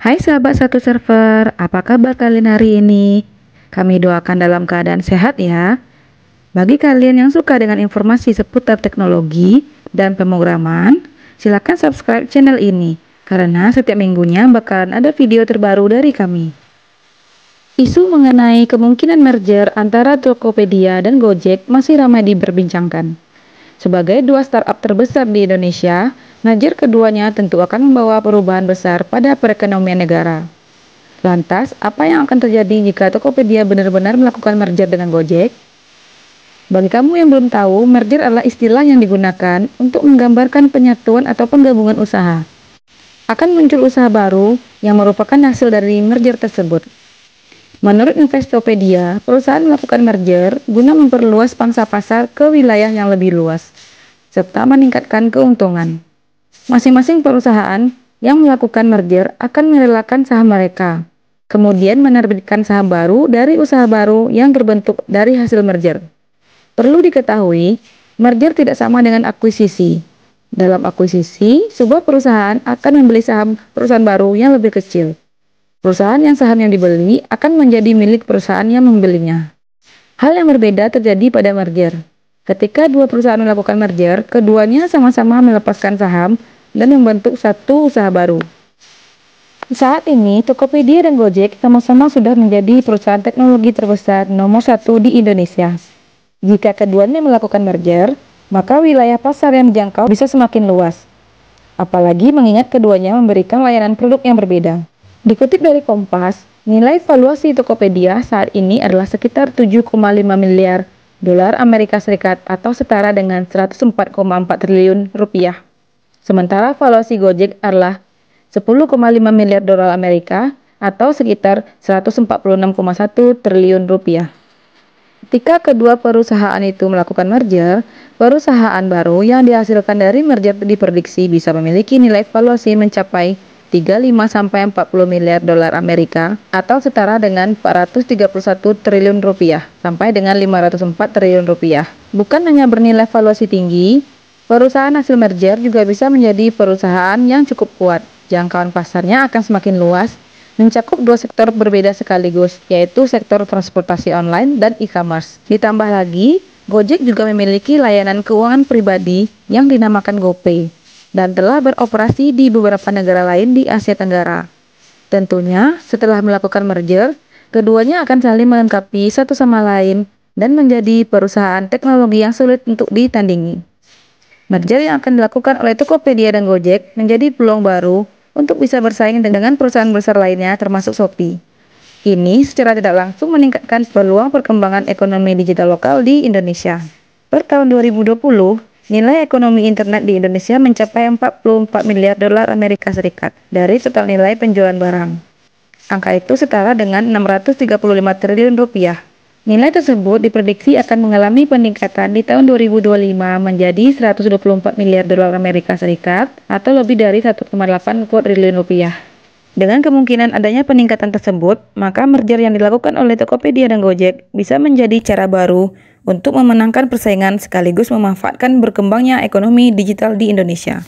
Hai sahabat satu server, apa kabar kalian hari ini? Kami doakan dalam keadaan sehat ya. Bagi kalian yang suka dengan informasi seputar teknologi dan pemrograman, silakan subscribe channel ini karena setiap minggunya bakalan ada video terbaru dari kami. Isu mengenai kemungkinan merger antara Tokopedia dan Gojek masih ramai diperbincangkan. Sebagai dua startup terbesar di Indonesia, merger keduanya tentu akan membawa perubahan besar pada perekonomian negara. Lantas, apa yang akan terjadi jika Tokopedia benar-benar melakukan merger dengan Gojek? Bagi kamu yang belum tahu, merger adalah istilah yang digunakan untuk menggambarkan penyatuan atau penggabungan usaha. Akan muncul usaha baru yang merupakan hasil dari merger tersebut. Menurut Investopedia, perusahaan melakukan merger guna memperluas pangsa pasar ke wilayah yang lebih luas, serta meningkatkan keuntungan. Masing-masing perusahaan yang melakukan merger akan merelakan saham mereka, kemudian menerbitkan saham baru dari usaha baru yang terbentuk dari hasil merger. Perlu diketahui, merger tidak sama dengan akuisisi. Dalam akuisisi, sebuah perusahaan akan membeli saham perusahaan baru yang lebih kecil. Perusahaan yang saham yang dibeli akan menjadi milik perusahaan yang membelinya. Hal yang berbeda terjadi pada merger. Ketika dua perusahaan melakukan merger, keduanya sama-sama melepaskan saham dan membentuk satu usaha baru. Saat ini, Tokopedia dan Gojek sama-sama sudah menjadi perusahaan teknologi terbesar nomor 1 di Indonesia. Jika keduanya melakukan merger, maka wilayah pasar yang dijangkau bisa semakin luas. Apalagi mengingat keduanya memberikan layanan produk yang berbeda. Dikutip dari Kompas, nilai valuasi Tokopedia saat ini adalah sekitar 7,5 miliar dolar Amerika Serikat atau setara dengan 104,4 triliun rupiah. Sementara valuasi Gojek adalah 10,5 miliar dolar Amerika atau sekitar 146,1 triliun rupiah. Ketika kedua perusahaan itu melakukan merger, perusahaan baru yang dihasilkan dari merger diprediksi bisa memiliki nilai valuasi mencapai 35-40 miliar dolar Amerika atau setara dengan 431 triliun rupiah sampai dengan 504 triliun rupiah. Bukan hanya bernilai valuasi tinggi, perusahaan hasil merger juga bisa menjadi perusahaan yang cukup kuat. Jangkauan pasarnya akan semakin luas, mencakup dua sektor berbeda sekaligus, yaitu sektor transportasi online dan e-commerce. Ditambah lagi, Gojek juga memiliki layanan keuangan pribadi yang dinamakan GoPay dan telah beroperasi di beberapa negara lain di Asia Tenggara. Tentunya, setelah melakukan merger, keduanya akan saling melengkapi satu sama lain dan menjadi perusahaan teknologi yang sulit untuk ditandingi. Merger yang akan dilakukan oleh Tokopedia dan Gojek menjadi peluang baru untuk bisa bersaing dengan perusahaan besar lainnya termasuk Shopee. Ini secara tidak langsung meningkatkan peluang perkembangan ekonomi digital lokal di Indonesia. Per tahun 2020, nilai ekonomi internet di Indonesia mencapai 44 miliar dolar Amerika Serikat dari total nilai penjualan barang. Angka itu setara dengan 635 triliun rupiah. Nilai tersebut diprediksi akan mengalami peningkatan di tahun 2025 menjadi 124 miliar dolar Amerika Serikat atau lebih dari 1,8 triliun rupiah. Dengan kemungkinan adanya peningkatan tersebut, maka merger yang dilakukan oleh Tokopedia dan Gojek bisa menjadi cara baru untuk memenangkan persaingan sekaligus memanfaatkan berkembangnya ekonomi digital di Indonesia.